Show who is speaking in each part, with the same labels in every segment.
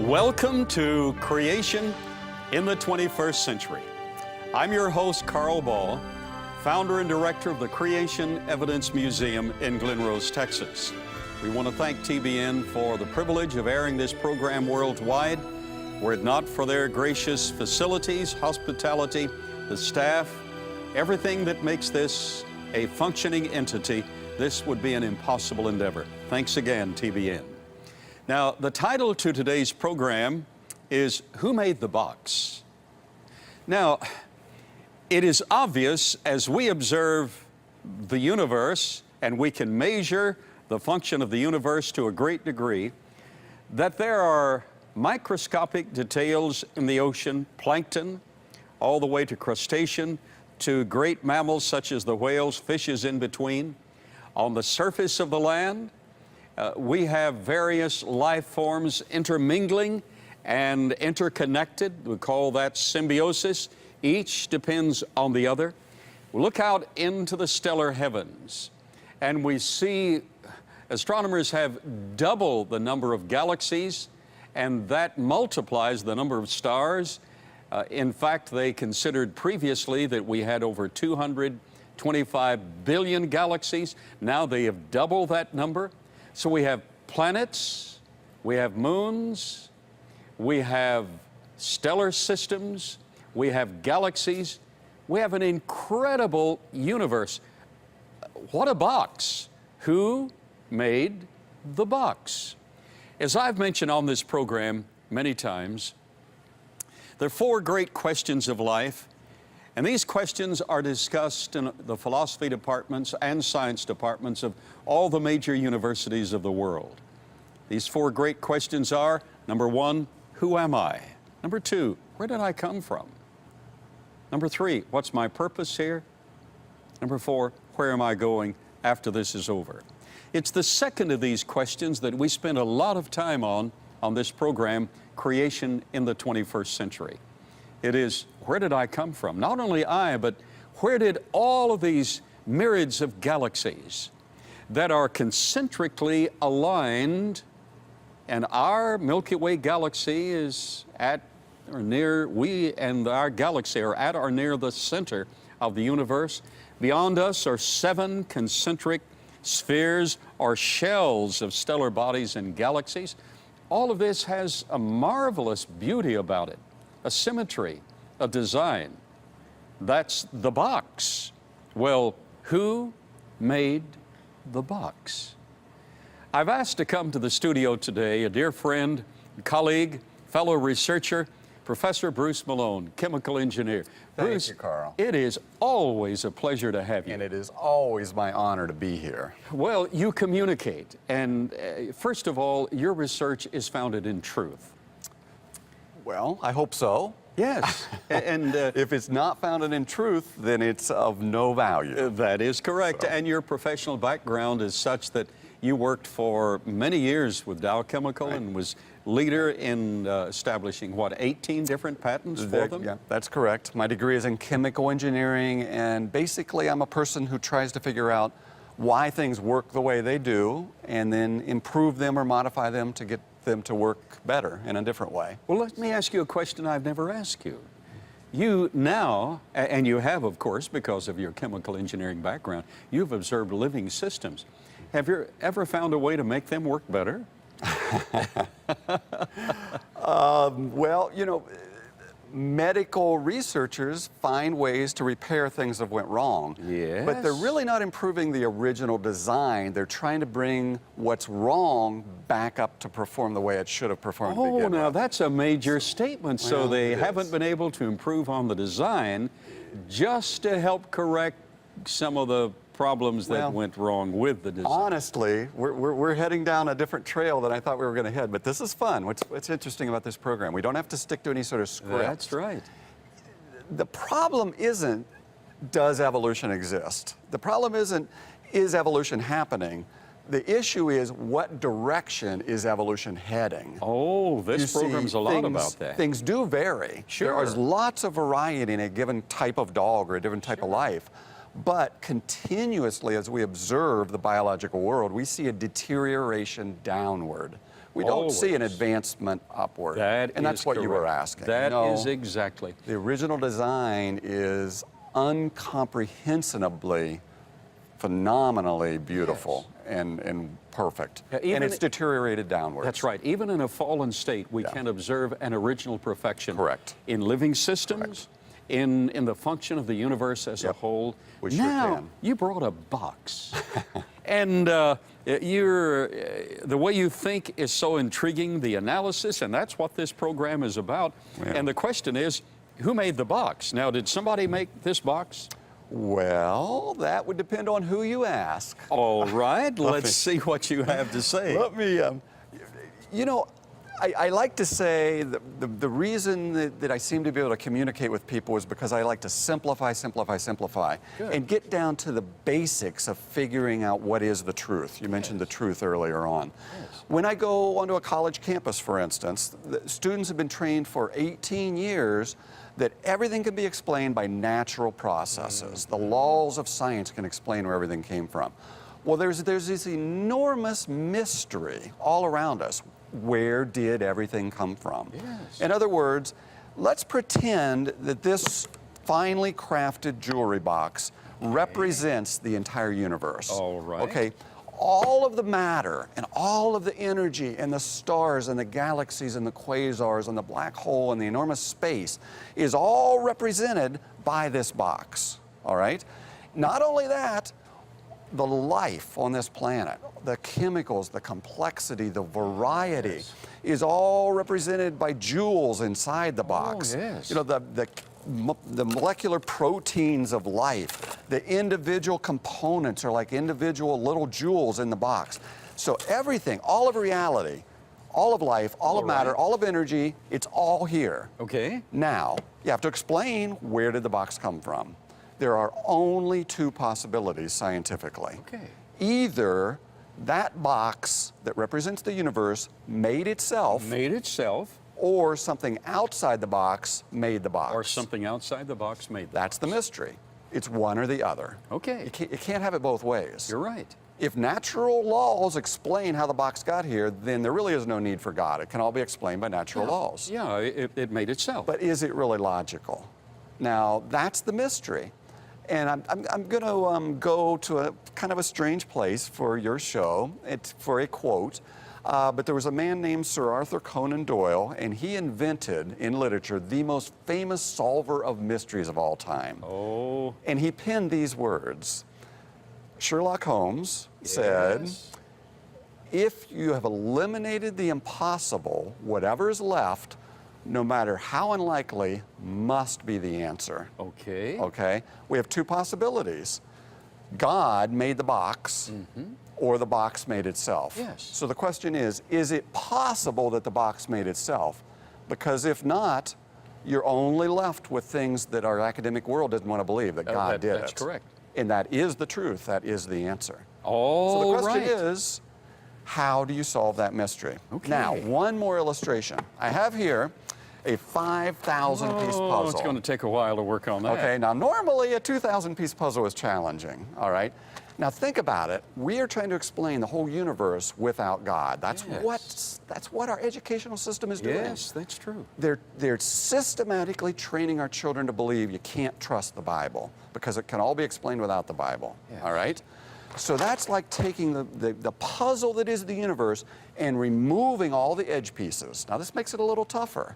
Speaker 1: Welcome to Creation in the 21st Century. I'm your host, Carl Ball, founder and director of the Creation Evidence Museum in Glen Rose, Texas. We want to thank TBN for the privilege of airing this program worldwide. Were it not for their gracious facilities, hospitality, the staff, everything that makes this a functioning entity, this would be an impossible endeavor. Thanks again, TBN. Now, the title to today's program is Who Made the Box? Now, it is obvious as we observe the universe and we can measure the function of the universe to a great degree that there are microscopic details in the ocean, plankton, all the way to crustacean, to great mammals such as the whales, fishes in between. On the surface of the land, we have various life forms intermingling and interconnected. We call that symbiosis. Each depends on the other. We look out into the stellar heavens and we see astronomers have double the number of galaxies, and that multiplies the number of stars. In fact, they considered previously that we had over 225 billion galaxies. Now they have doubled that number. So we have planets, we have moons, we have stellar systems, we have galaxies. We have an incredible universe. What a box! Who made the box? As I've mentioned on this program many times, there are four great questions of life, and these questions are discussed in the philosophy departments and science departments of all the major universities of the world. These four great questions are, number one, who am I? Number two, where did I come from? Number three, what's my purpose here? Number four, where am I going after this is over? It's the second of these questions that we spend a lot of time on this program, Creation in the 21st Century. It is, where did I come from? Not only I, but where did all of these myriads of galaxies that are concentrically aligned, and our Milky Way galaxy is at or near, we and our galaxy are at or near the center of the universe. Beyond us are 7 concentric spheres or shells of stellar bodies and galaxies. All of this has a marvelous beauty about it, a symmetry, a design. That's the box. Well, who made the box? I've asked to come to the studio today a dear friend, colleague, fellow researcher, Professor Bruce Malone, chemical engineer.
Speaker 2: Thank you, Carl.
Speaker 1: It is always a pleasure to have you.
Speaker 2: And it is always my honor to be here.
Speaker 1: Well, you communicate, and first of all, your research is founded in truth.
Speaker 2: Well, I hope so.
Speaker 1: Yes, and
Speaker 2: if it's not founded in truth, then it's of no value.
Speaker 1: That is correct,
Speaker 2: So.
Speaker 1: And your professional background is such that you worked for many years with Dow Chemical, right, and was leader in establishing, what, 18 different patents for them?
Speaker 2: Yeah, that's correct. My degree is in chemical engineering, and basically I'm a person who tries to figure out why things work the way they do, and then improve them or modify them to get them to work better in a different way.
Speaker 1: Well, let me ask you a question I've never asked you. You now, and you have, of course, because of your chemical engineering background, you've observed living systems. Have you ever found a way to make them work better?
Speaker 2: Well, you know, medical researchers find ways to repair things that went wrong.
Speaker 1: Yes.
Speaker 2: But they're really not improving the original design. They're trying to bring what's wrong back up to perform the way it should have performed to begin with.
Speaker 1: Now that's a major statement. So
Speaker 2: Well,
Speaker 1: they
Speaker 2: it
Speaker 1: haven't
Speaker 2: is.
Speaker 1: been able to improve on the design just to help correct some of the problems that
Speaker 2: Well,
Speaker 1: went wrong with the design.
Speaker 2: Honestly, we're heading down a different trail than I thought we were going to head, but this is fun. What's interesting about this program, we don't have to stick to any sort of script.
Speaker 1: That's right.
Speaker 2: The problem isn't, does evolution exist? The problem isn't, is evolution happening? The issue is, what direction is evolution heading?
Speaker 1: Oh, this
Speaker 2: You
Speaker 1: program's
Speaker 2: see,
Speaker 1: a lot
Speaker 2: things-
Speaker 1: about that.
Speaker 2: Things do vary.
Speaker 1: Sure.
Speaker 2: There is lots of variety in a given type of dog or a different type of life. But continuously, as we observe the biological world, we see a deterioration downward. We don't see an
Speaker 1: Always.
Speaker 2: advancement upward.
Speaker 1: That
Speaker 2: and that's
Speaker 1: is
Speaker 2: what you were
Speaker 1: correct.
Speaker 2: asking.
Speaker 1: That
Speaker 2: No,
Speaker 1: is exactly.
Speaker 2: the original design is incomprehensibly, phenomenally beautiful and perfect.
Speaker 1: Yeah, even
Speaker 2: and it's
Speaker 1: it-
Speaker 2: deteriorated downwards.
Speaker 1: That's right. Even in a fallen state, we
Speaker 2: Yeah.
Speaker 1: can observe an original perfection.
Speaker 2: Correct.
Speaker 1: In living systems, in the function of the universe as a
Speaker 2: Yep.
Speaker 1: whole.
Speaker 2: We sure
Speaker 1: now,
Speaker 2: can.
Speaker 1: you brought a box. And the way you think is so intriguing, the analysis, and that's what this program is about.
Speaker 2: Yeah.
Speaker 1: And the question is, who made the box? Now, did somebody make this box?
Speaker 2: Well, that would depend on who you ask.
Speaker 1: All right, let's see what you have to say.
Speaker 2: Let me, you know, I like to say the reason that I seem to be able to communicate with people is because I like to simplify,
Speaker 1: Good.
Speaker 2: and get down to the basics of figuring out what is the truth. You mentioned the truth earlier on.
Speaker 1: Yes.
Speaker 2: When I go onto a college campus, for instance, the students have been trained for 18 years that everything can be explained by natural processes. The laws of science can explain where everything came from. Well, there's this enormous mystery all around us. Where did everything come from?
Speaker 1: Yes.
Speaker 2: In other words, let's pretend that this finely crafted jewelry box represents the entire universe.
Speaker 1: All right.
Speaker 2: Okay. All of the matter and all of the energy and the stars and the galaxies and the quasars and the black hole and the enormous space is all represented by this box. All right? Not only that, the life on this planet, the chemicals, the complexity, the variety is all represented by jewels inside the box.
Speaker 1: yes.
Speaker 2: You know, the molecular proteins of life, the individual components are like individual little jewels in the box. So everything, all of reality, all of life, all of
Speaker 1: All
Speaker 2: matter,
Speaker 1: right.
Speaker 2: all of energy, it's all here.
Speaker 1: Okay.
Speaker 2: Now, you have to explain, where did the box come from? There are only two possibilities scientifically.
Speaker 1: Okay.
Speaker 2: Either that box that represents the universe made itself,
Speaker 1: Made itself,
Speaker 2: or something outside the box made the box.
Speaker 1: or something outside the box made that.
Speaker 2: That's the mystery. It's one or the other.
Speaker 1: Okay.
Speaker 2: You can't have it both ways.
Speaker 1: You're right.
Speaker 2: If natural laws explain how the box got here, then there really is no need for God. It can all be explained by natural laws.
Speaker 1: Yeah, it made itself.
Speaker 2: But is it really logical? Now, that's the mystery. And I'm going to go to a kind of a strange place for your show. It's for a quote. But there was a man named Sir Arthur Conan Doyle, and he invented in literature the most famous solver of mysteries of all time.
Speaker 1: Oh,
Speaker 2: And he penned these words. Sherlock Holmes said,
Speaker 1: yes.
Speaker 2: if you have eliminated the impossible, whatever is left, no matter how unlikely, must be the answer.
Speaker 1: Okay.
Speaker 2: Okay? We have two possibilities. God made the box, or the box made itself.
Speaker 1: Yes.
Speaker 2: So the question is it possible that the box made itself? Because if not, you're only left with things that our academic world doesn't want to believe, that God did
Speaker 1: that's
Speaker 2: it.
Speaker 1: correct.
Speaker 2: And that is the truth, that is the answer. So
Speaker 1: All
Speaker 2: the question
Speaker 1: right.
Speaker 2: is, how do you solve that mystery?
Speaker 1: Okay.
Speaker 2: Now, one more illustration. I have here a 5,000-piece
Speaker 1: Oh,
Speaker 2: puzzle.
Speaker 1: it's going to take a while to work on that.
Speaker 2: Okay, now normally a 2,000-piece puzzle is challenging, all right? Now think about it. We are trying to explain the whole universe without God. That's what our educational system is doing.
Speaker 1: Yes, that's true.
Speaker 2: They're systematically training our children to believe you can't trust the Bible because it can all be explained without the Bible,
Speaker 1: Yes.
Speaker 2: all right? So that's like taking the puzzle that is the universe and removing all the edge pieces. Now this makes it a little tougher.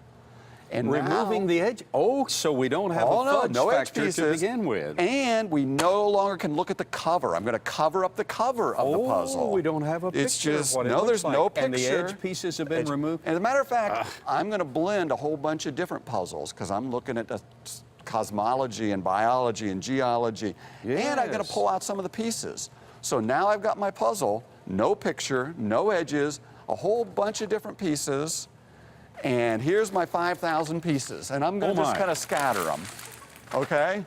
Speaker 2: And
Speaker 1: Removing
Speaker 2: now,
Speaker 1: the edge. Oh, so we don't have a fudge
Speaker 2: no edge
Speaker 1: factor
Speaker 2: pieces
Speaker 1: to begin with.
Speaker 2: And we no longer can look at the cover. I'm going to cover up the cover of the puzzle.
Speaker 1: we don't have a picture
Speaker 2: It's just
Speaker 1: of what it
Speaker 2: no,
Speaker 1: looks
Speaker 2: there's
Speaker 1: like.
Speaker 2: no picture.
Speaker 1: And the edge pieces have been removed?
Speaker 2: As a matter of fact, I'm going to blend a whole bunch of different puzzles because I'm looking at the cosmology and biology and geology. And I'm going to
Speaker 1: Yes.
Speaker 2: pull out some of the pieces. So now I've got my puzzle, no picture, no edges, a whole bunch of different pieces. And here's my 5,000 pieces. And I'm going to
Speaker 1: Oh
Speaker 2: just
Speaker 1: my.
Speaker 2: kind of scatter them. Okay?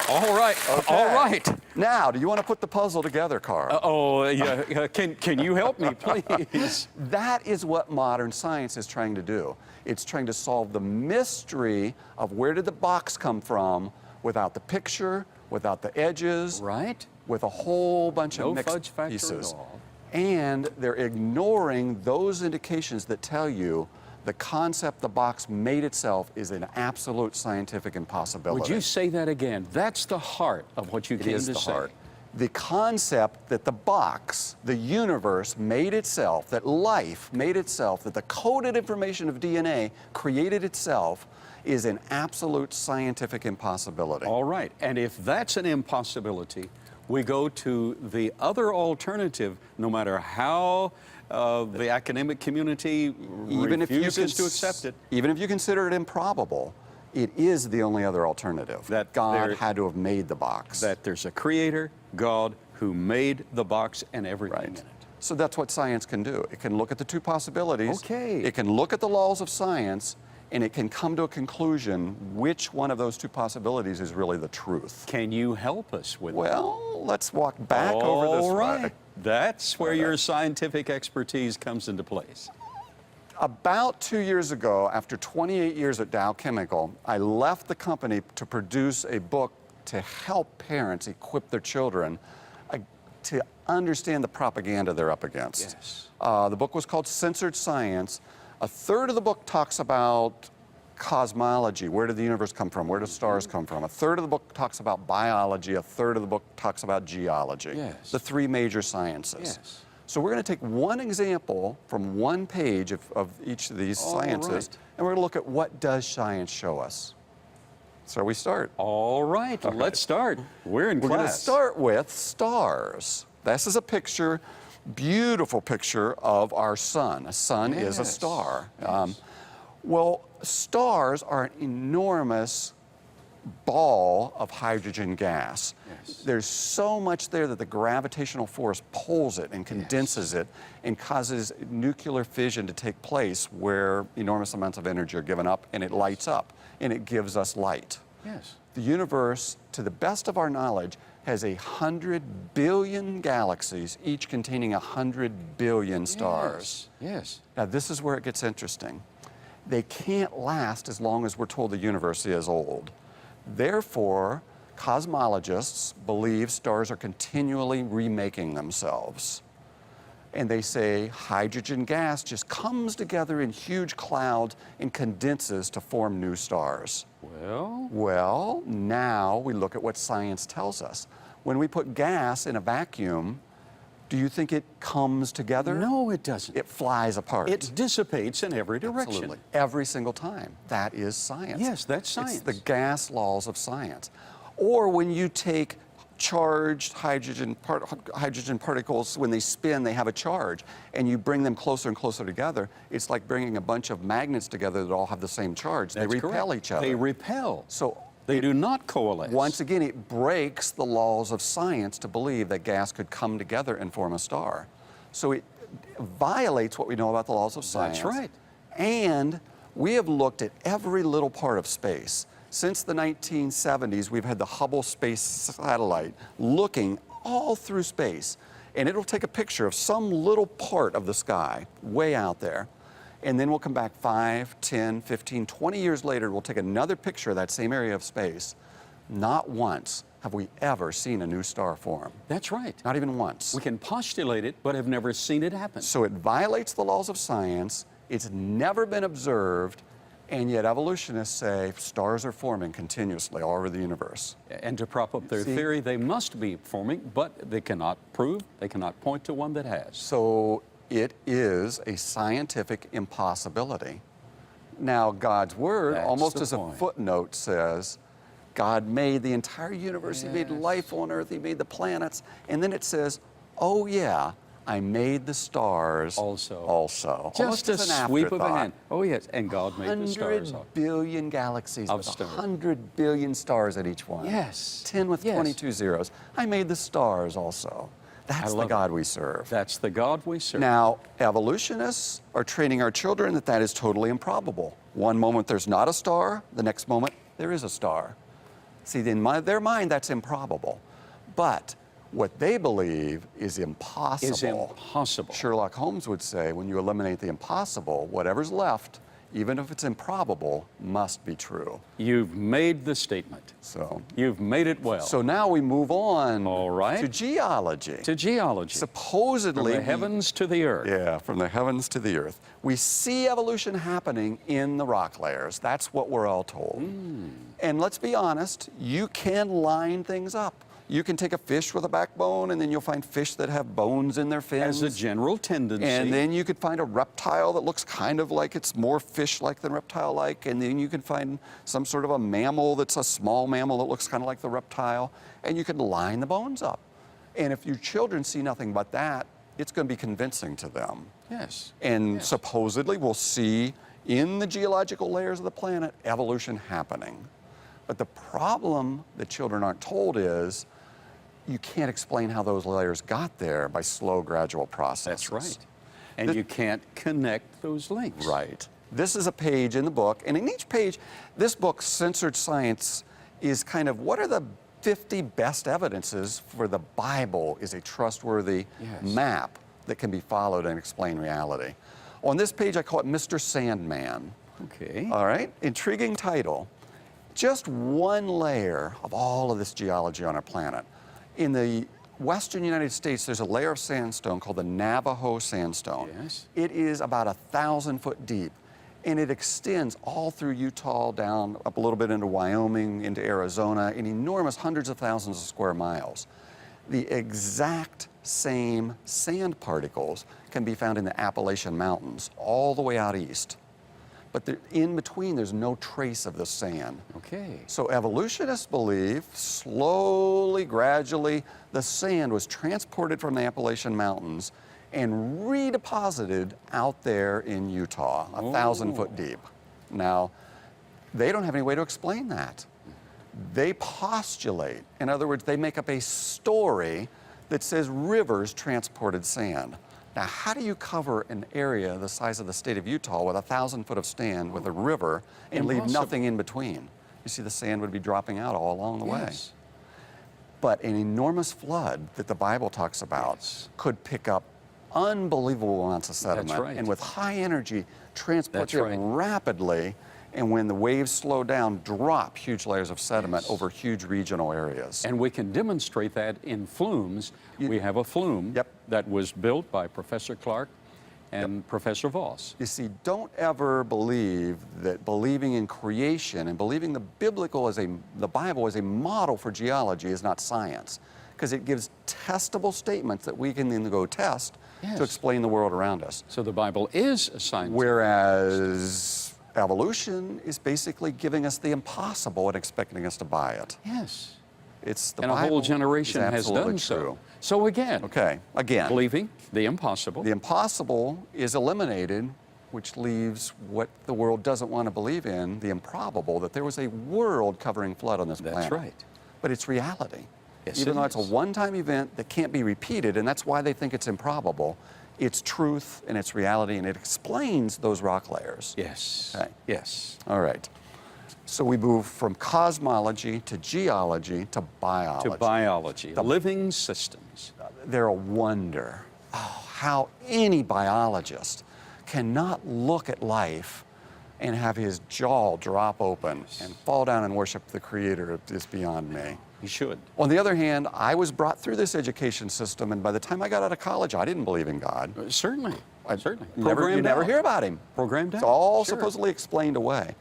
Speaker 1: All right.
Speaker 2: Okay.
Speaker 1: All right.
Speaker 2: Now, do you want to put the puzzle together, Carl?
Speaker 1: Yeah. Can you help me, please?
Speaker 2: That is what modern science is trying to do. It's trying to solve the mystery of where did the box come from without the picture, without the edges,
Speaker 1: Right.
Speaker 2: with a whole bunch
Speaker 1: No
Speaker 2: of mixed
Speaker 1: fudge factor at
Speaker 2: pieces.
Speaker 1: all.
Speaker 2: And they're ignoring those indications that tell you the concept the box made itself is an absolute scientific impossibility.
Speaker 1: Would you say that again? That's the heart of what you
Speaker 2: It
Speaker 1: came
Speaker 2: is
Speaker 1: to
Speaker 2: the
Speaker 1: say.
Speaker 2: heart. The concept that the box, the universe made itself, that life made itself, that the coded information of DNA created itself is an absolute scientific impossibility.
Speaker 1: All right. And if that's an impossibility, we go to the other alternative, no matter how the academic community refuses to accept it.
Speaker 2: Even if you consider it improbable, it is the only other alternative.
Speaker 1: That
Speaker 2: God
Speaker 1: there-
Speaker 2: had to have made the box.
Speaker 1: That there's a creator, God, who made the box and everything in
Speaker 2: Right.
Speaker 1: it.
Speaker 2: So that's what science can do. It can look at the two possibilities.
Speaker 1: Okay.
Speaker 2: It can look at the laws of science, and it can come to a conclusion which one of those two possibilities is really the truth.
Speaker 1: Can you help us with that?
Speaker 2: Well, let's walk back over this
Speaker 1: All right.
Speaker 2: way.
Speaker 1: That's where
Speaker 2: All right.
Speaker 1: your scientific expertise comes into place.
Speaker 2: About 2 years ago, after 28 years at Dow Chemical, I left the company to produce a book to help parents equip their children to understand the propaganda they're up against.
Speaker 1: Yes.
Speaker 2: The book was called Censored Science. A third of the book talks about cosmology. Where did the universe come from? Where do stars come from? A third of the book talks about biology. A third of the book talks about geology.
Speaker 1: Yes.
Speaker 2: The three major sciences.
Speaker 1: Yes.
Speaker 2: So we're going to take one example from one page of each of these
Speaker 1: All
Speaker 2: sciences,
Speaker 1: right.
Speaker 2: and we're going to look at what does science show us. So we start.
Speaker 1: All right, let's start. We're in
Speaker 2: We're going to
Speaker 1: class.
Speaker 2: start with stars. This is a picture, beautiful picture of our sun. A sun is a
Speaker 1: Yes.
Speaker 2: star.
Speaker 1: Yes.
Speaker 2: Well, stars are an enormous ball of hydrogen gas.
Speaker 1: Yes.
Speaker 2: There's so much there that the gravitational force pulls it and condenses it and causes nuclear fission to take place where enormous amounts of energy are given up and it lights up and it gives us light.
Speaker 1: Yes.
Speaker 2: The universe, to the best of our knowledge, has 100 billion galaxies, each containing 100 billion stars.
Speaker 1: Yes.
Speaker 2: Now, this is where it gets interesting. They can't last as long as we're told the universe is old. Therefore, cosmologists believe stars are continually remaking themselves. And they say hydrogen gas just comes together in huge clouds and condenses to form new stars. Well, now we look at what science tells us. When we put gas in a vacuum, do you think it comes together?
Speaker 1: No, it doesn't.
Speaker 2: It flies apart.
Speaker 1: It dissipates in every direction.
Speaker 2: Absolutely. Every single time. That is science.
Speaker 1: Yes, that's science.
Speaker 2: It's the gas laws of science. Or when you take charged hydrogen particles, when they spin, they have a charge, and you bring them closer and closer together, it's like bringing a bunch of magnets together that all have the same charge.
Speaker 1: That's
Speaker 2: they repel
Speaker 1: correct.
Speaker 2: each other.
Speaker 1: They repel.
Speaker 2: So
Speaker 1: They do not coalesce.
Speaker 2: once again, it breaks the laws of science to believe that gas could come together and form a star. So it violates what we know about the laws of science.
Speaker 1: That's right.
Speaker 2: And we have looked at every little part of space. Since the 1970s, we've had the Hubble Space Satellite looking all through space. And it'll take a picture of some little part of the sky way out there. And then we'll come back 5, 10, 15, 20 years later, we'll take another picture of that same area of space. Not once have we ever seen a new star form.
Speaker 1: That's right.
Speaker 2: Not even once.
Speaker 1: We can postulate it, but have never seen it happen.
Speaker 2: So it violates the laws of science. It's never been observed. And yet evolutionists say stars are forming continuously all over the universe.
Speaker 1: And to prop up their
Speaker 2: See?
Speaker 1: theory, they must be forming, but they cannot prove, they cannot point to one that has.
Speaker 2: So it is a scientific impossibility. Now, God's Word,
Speaker 1: That's
Speaker 2: almost
Speaker 1: the
Speaker 2: as a
Speaker 1: point.
Speaker 2: footnote, says God made the entire universe. He made
Speaker 1: Yes.
Speaker 2: life on earth. He made the planets. And then it says, oh, yeah, I made the stars
Speaker 1: Also.
Speaker 2: Almost
Speaker 1: Just a
Speaker 2: as an
Speaker 1: sweep of a
Speaker 2: afterthought.
Speaker 1: hand. Oh, yes, and God made the stars.
Speaker 2: 100 billion galaxies
Speaker 1: Of
Speaker 2: with
Speaker 1: stars.
Speaker 2: 100 billion stars at each one.
Speaker 1: Yes.
Speaker 2: 10 with
Speaker 1: Yes.
Speaker 2: 22 zeros. I made the stars also. That's the
Speaker 1: love it.
Speaker 2: God we serve.
Speaker 1: That's the God we serve.
Speaker 2: Now, evolutionists are training our children that that is totally improbable. One moment there's not a star, the next moment there is a star. See, in their mind, that's improbable. But what they believe is impossible.
Speaker 1: Is impossible.
Speaker 2: Sherlock Holmes would say, when you eliminate the impossible, whatever's left even if it's improbable, must be true.
Speaker 1: You've made the statement.
Speaker 2: So,
Speaker 1: You've made it well.
Speaker 2: so now we move on
Speaker 1: All right.
Speaker 2: to geology.
Speaker 1: To geology.
Speaker 2: Supposedly,
Speaker 1: From the heavens to the earth.
Speaker 2: yeah, from the heavens to the earth. We see evolution happening in the rock layers. That's what we're all told. And let's be honest, you can line things up. You can take a fish with a backbone, and then you'll find fish that have bones in their fins.
Speaker 1: As a general tendency.
Speaker 2: And then you could find a reptile that looks kind of like it's more fish-like than reptile-like. And then you can find some sort of a mammal that's a small mammal that looks kind of like the reptile. And you can line the bones up. And if your children see nothing but that, it's going to be convincing to them.
Speaker 1: Yes.
Speaker 2: And supposedly we'll see in the geological layers of the planet evolution happening. But the problem that children aren't told is you can't explain how those layers got there by slow, gradual processes.
Speaker 1: That's right. And you can't connect those links.
Speaker 2: Right. This is a page in the book, and in each page, this book, Censored Science, is kind of what are the 50 best evidences for the Bible is a trustworthy map that can be followed and explain reality. On this page, I call it Mr. Sandman.
Speaker 1: Okay.
Speaker 2: All right, intriguing title. Just one layer of all of this geology on our planet. In the western United States, there's a layer of sandstone called the Navajo sandstone.
Speaker 1: Yes.
Speaker 2: It is about 1,000 foot deep, and it extends all through Utah, down up a little bit into Wyoming, into Arizona, in enormous hundreds of thousands of square miles. The exact same sand particles can be found in the Appalachian Mountains, all the way out east. But in between, there's no trace of the sand.
Speaker 1: Okay.
Speaker 2: So evolutionists believe slowly, gradually, the sand was transported from the Appalachian Mountains and redeposited out there in Utah, 1,000 foot deep. Now, they don't have any way to explain that. They postulate, in other words, they make up a story that says rivers transported sand. Now, how do you cover an area the size of the state of Utah with 1,000 foot of sand with a river and leave
Speaker 1: Impossible.
Speaker 2: nothing in between? You see, the sand would be dropping out all along the way.
Speaker 1: Yes.
Speaker 2: But an enormous flood that the Bible talks about could pick up unbelievable amounts of sediment
Speaker 1: right.
Speaker 2: and with high energy transport
Speaker 1: That's
Speaker 2: it
Speaker 1: right.
Speaker 2: rapidly, and when the waves slow down, drop huge layers of sediment over huge regional areas.
Speaker 1: And we can demonstrate that in flumes. We have a flume that was built by Professor Clark and Professor Voss.
Speaker 2: You see, don't ever believe that believing in creation and believing the Bible as a model for geology is not science, because it gives testable statements that we can then go test to explain the world around us.
Speaker 1: So the Bible is a science.
Speaker 2: Whereas evolution is basically giving us the impossible and expecting us to buy it.
Speaker 1: Yes.
Speaker 2: It's the
Speaker 1: And a
Speaker 2: Bible
Speaker 1: whole
Speaker 2: is
Speaker 1: generation has
Speaker 2: absolutely
Speaker 1: done
Speaker 2: true.
Speaker 1: so. So again,
Speaker 2: Again,
Speaker 1: believing the impossible.
Speaker 2: the impossible is eliminated, which leaves what the world doesn't want to believe in, the improbable, that there was a world covering flood on this planet.
Speaker 1: That's right.
Speaker 2: But it's reality.
Speaker 1: Yes,
Speaker 2: Even
Speaker 1: it
Speaker 2: though it's a
Speaker 1: is.
Speaker 2: one-time event that can't be repeated, and that's why they think it's improbable, it's truth and it's reality, and it explains those rock layers.
Speaker 1: Yes.
Speaker 2: Okay.
Speaker 1: Yes.
Speaker 2: All right. So we move from cosmology to geology to biology.
Speaker 1: To biology, living systems.
Speaker 2: They're a wonder. Oh, how any biologist cannot look at life and have his jaw drop open and fall down and worship the creator is beyond me.
Speaker 1: You should.
Speaker 2: On the other hand, I was brought through this education system, and by the time I got out of college, I didn't believe in God.
Speaker 1: Certainly. Certainly.
Speaker 2: You never hear about him.
Speaker 1: Programmed
Speaker 2: It's
Speaker 1: out.
Speaker 2: all
Speaker 1: Sure.
Speaker 2: supposedly explained away.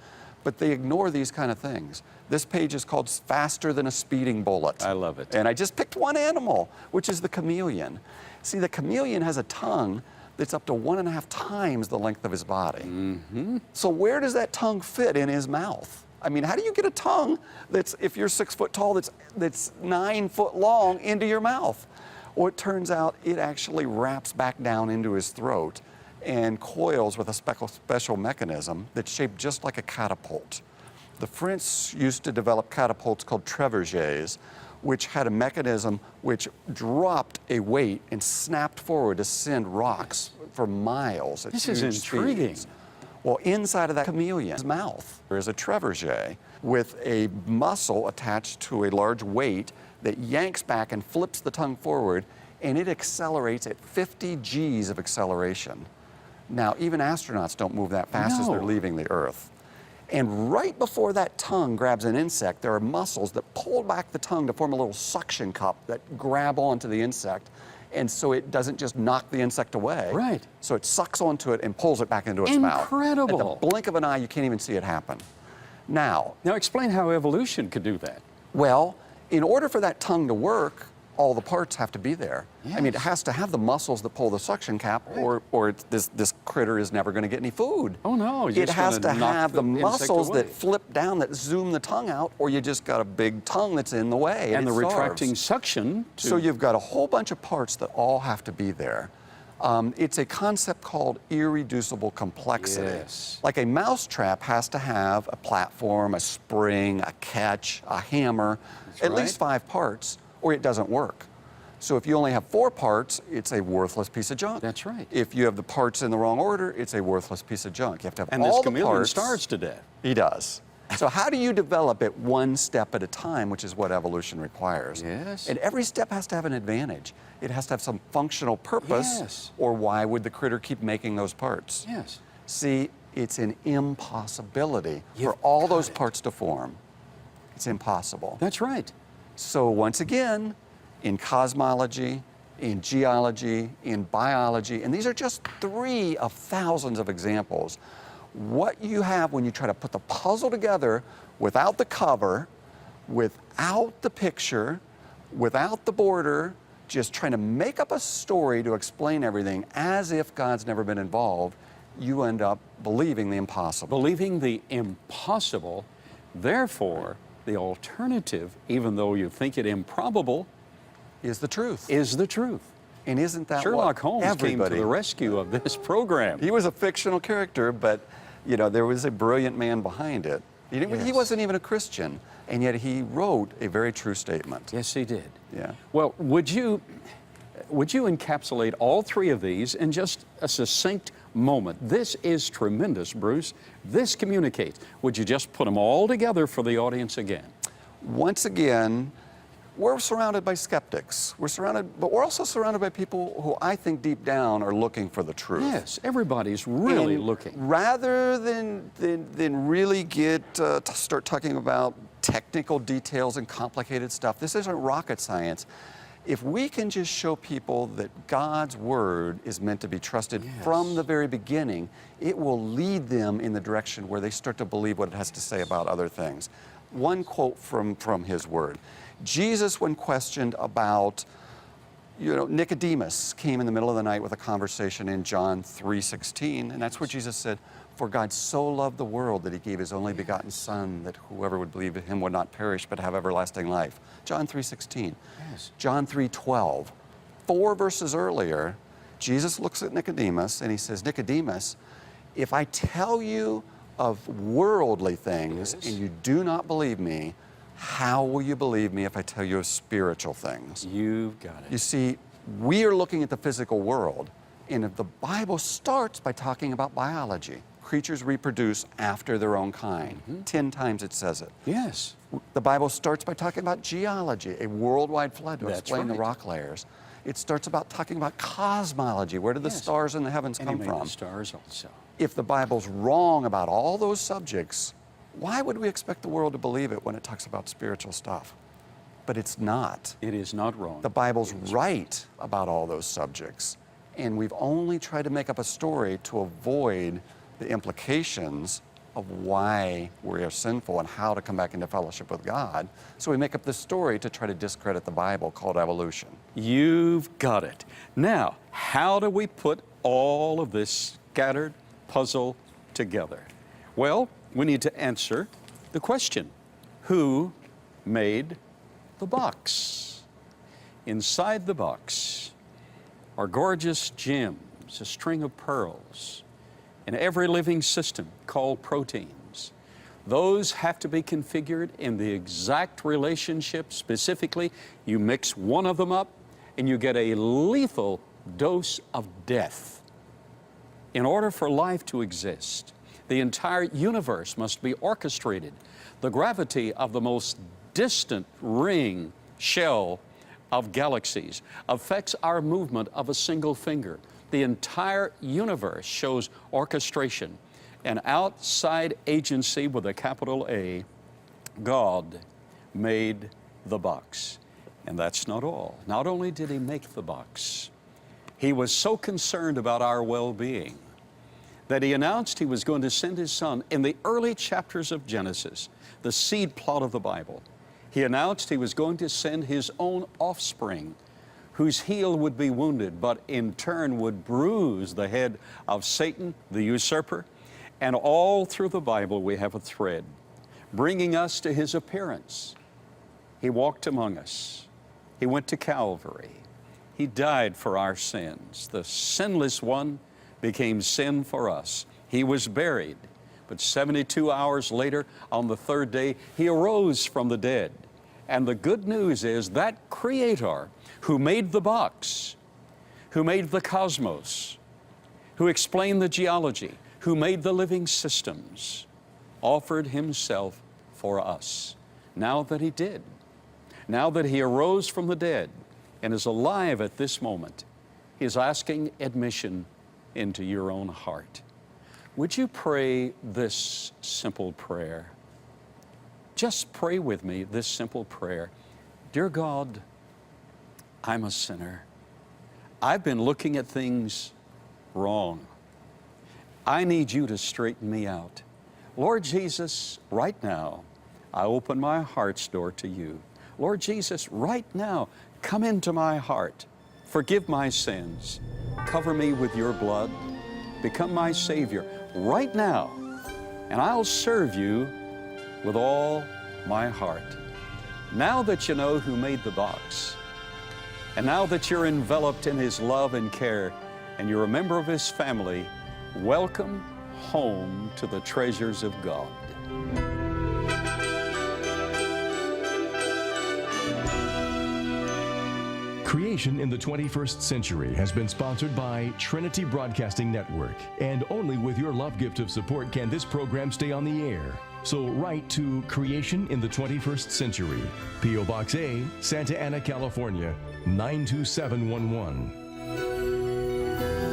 Speaker 2: But they ignore these kind of things. This page is called Faster Than a Speeding Bullet.
Speaker 1: I love it.
Speaker 2: And I just picked one animal, which is the chameleon. See, the chameleon has a tongue that's up to 1.5 times the length of his body.
Speaker 1: Mm-hmm.
Speaker 2: So where does that tongue fit in his mouth? I mean, how do you get a tongue that's, if you're 6 foot tall, that's 9 foot long into your mouth? Well, it turns out it actually wraps back down into his throat and coils with a special mechanism that's shaped just like a catapult. The French used to develop catapults called trebuchets, which had a mechanism which dropped a weight and snapped forward to send rocks for miles at
Speaker 1: This is
Speaker 2: huge
Speaker 1: intriguing.
Speaker 2: speeds. Well, inside of that chameleon's mouth, there is a trebuchet with a muscle attached to a large weight that yanks back and flips the tongue forward, and it accelerates at 50 Gs of acceleration. Now, even astronauts don't move that fast as they're
Speaker 1: No.
Speaker 2: leaving the Earth. And right before that tongue grabs an insect, there are muscles that pull back the tongue to form a little suction cup that grab onto the insect. And so it doesn't just knock the insect away.
Speaker 1: Right.
Speaker 2: So it sucks onto it and pulls it back into its mouth.
Speaker 1: Incredible.
Speaker 2: At the blink of an eye, you can't even see it happen. Now,
Speaker 1: Now explain how evolution could do that.
Speaker 2: well, in order for that tongue to work, all the parts have to be there. I mean, it
Speaker 1: Yes.
Speaker 2: has to have the muscles that pull the suction cap, or this critter is never going to get any food.
Speaker 1: Oh, no, you're
Speaker 2: It
Speaker 1: just
Speaker 2: has
Speaker 1: gonna
Speaker 2: to
Speaker 1: knock
Speaker 2: have
Speaker 1: the
Speaker 2: the
Speaker 1: insect
Speaker 2: muscles
Speaker 1: away.
Speaker 2: that flip down, that zoom the tongue out, or you just got a big tongue that's in the way.
Speaker 1: And the
Speaker 2: it starves.
Speaker 1: retracting suction.
Speaker 2: So you've got a whole bunch of parts that all have to be there. It's a concept called irreducible complexity.
Speaker 1: Yes.
Speaker 2: Like a mousetrap has to have a platform, a spring, a catch, a hammer, at
Speaker 1: right.
Speaker 2: least 5 parts, or it doesn't work. So if you only have 4 parts, it's a worthless piece of junk.
Speaker 1: That's right.
Speaker 2: If you have the parts in the wrong order, it's a worthless piece of junk. You have to have
Speaker 1: And
Speaker 2: all
Speaker 1: this
Speaker 2: the
Speaker 1: chameleon
Speaker 2: parts.
Speaker 1: starves to death.
Speaker 2: He does. So how do you develop it one step at a time, which is what evolution requires?
Speaker 1: Yes.
Speaker 2: And every step has to have an advantage. It has to have some functional purpose,
Speaker 1: Yes.
Speaker 2: or why would the critter keep making those parts?
Speaker 1: Yes.
Speaker 2: See, it's an impossibility
Speaker 1: You've
Speaker 2: for all
Speaker 1: got
Speaker 2: those
Speaker 1: it.
Speaker 2: parts to form. It's impossible.
Speaker 1: That's right.
Speaker 2: So once again, in cosmology, in geology, in biology, and these are just 3 of thousands of examples, what you have when you try to put the puzzle together without the cover, without the picture, without the border, just trying to make up a story to explain everything as if God's never been involved, you end up believing the impossible.
Speaker 1: Believing the impossible, therefore, the alternative, even though you think it improbable,
Speaker 2: Is the truth.
Speaker 1: is the truth.
Speaker 2: And isn't that
Speaker 1: Sherlock
Speaker 2: what
Speaker 1: Holmes
Speaker 2: everybody...
Speaker 1: came to the rescue of this program.
Speaker 2: He was a fictional character, but you know, there was a brilliant man behind it. He
Speaker 1: Yes.
Speaker 2: wasn't even a Christian, and yet he wrote a very true statement.
Speaker 1: Yes, he did.
Speaker 2: Yeah.
Speaker 1: Well, would you encapsulate all 3 of these in just a succinct moment? This is tremendous, Bruce. This communicates. Would you just put them all together for the audience again?
Speaker 2: Once again, we're surrounded by skeptics. But we're also surrounded by people who I think deep down are looking for the truth.
Speaker 1: Yes, everybody's really
Speaker 2: And
Speaker 1: looking.
Speaker 2: Rather than really start talking about technical details and complicated stuff, this isn't rocket science. If we can just show people that God's word is meant to be trusted from the very beginning, it will lead them in the direction where they start to believe what it has to say about other things. One quote from his word. Jesus, when questioned about, Nicodemus came in the middle of the night with a conversation in John 3:16, and that's where Jesus said, "For God so loved the world that he gave his only begotten Son, that whoever would believe in him would not perish but have everlasting life." John 3:16.
Speaker 1: Yes.
Speaker 2: John 3:12. 4 verses earlier, Jesus looks at Nicodemus and he says, "Nicodemus, if I tell you of worldly things
Speaker 1: Yes.
Speaker 2: and you do not believe me, how will you believe me if I tell you of spiritual things?"
Speaker 1: You've got
Speaker 2: You
Speaker 1: it.
Speaker 2: see, we are looking at the physical world, and if the Bible starts by talking about biology, creatures reproduce after their own kind. 10 times it says it.
Speaker 1: Yes.
Speaker 2: The Bible starts by talking about geology, a worldwide flood to
Speaker 1: That's
Speaker 2: explain the
Speaker 1: right.
Speaker 2: rock layers. It starts about talking about cosmology. Where did the
Speaker 1: Yes.
Speaker 2: stars in the heavens
Speaker 1: And he
Speaker 2: come
Speaker 1: made
Speaker 2: from?
Speaker 1: the stars also.
Speaker 2: If the Bible's wrong about all those subjects, why would we expect the world to believe it when it talks about spiritual stuff? But it's not.
Speaker 1: It is not wrong.
Speaker 2: The Bible's right about all those subjects, and we've only tried to make up a story to avoid the implications of why we are sinful and how to come back into fellowship with God. So we make up this story to try to discredit the Bible called evolution.
Speaker 1: You've got it. Now, how do we put all of this scattered puzzle together? Well, we need to answer the question, who made the box? Inside the box are gorgeous gems, a string of pearls, in every living system called proteins. Those have to be configured in the exact relationship. Specifically, you mix one of them up and you get a lethal dose of death. In order for life to exist, the entire universe must be orchestrated. The gravity of the most distant ring shell of galaxies affects our movement of a single finger. The entire universe shows orchestration, an outside agency with a capital A. God made the box. And that's not all. Not only did He make the box, He was so concerned about our well-being that He announced He was going to send His Son in the early chapters of Genesis, the seed plot of the Bible. He announced He was going to send His own offspring, whose heel would be wounded, but in turn would bruise the head of Satan, the usurper. And all through the Bible we have a thread bringing us to His appearance. He walked among us. He went to Calvary. He died for our sins. The sinless one became sin for us. He was buried, but 72 hours later, on the third day, He arose from the dead. And the good news is that Creator who made the box, who made the cosmos, who explained the geology, who made the living systems, offered Himself for us. Now that He did, now that He arose from the dead and is alive at this moment, He is asking admission into your own heart. Would you pray this simple prayer? Just pray with me this simple prayer. Dear God, I'm a sinner. I've been looking at things wrong. I need You to straighten me out. Lord Jesus, right now, I open my heart's door to You. Lord Jesus, right now, come into my heart. Forgive my sins. Cover me with Your blood. Become my Savior right now. And I'll serve You with all my heart. Now that you know who made the box, and now that you're enveloped in His love and care, and you're a member of His family, welcome home to the treasures of God.
Speaker 3: Creation in the 21st Century has been sponsored by Trinity Broadcasting Network, and only with your love gift of support can this program stay on the air. So write to Creation in the 21st Century, P.O. Box A, Santa Ana, California, 92711.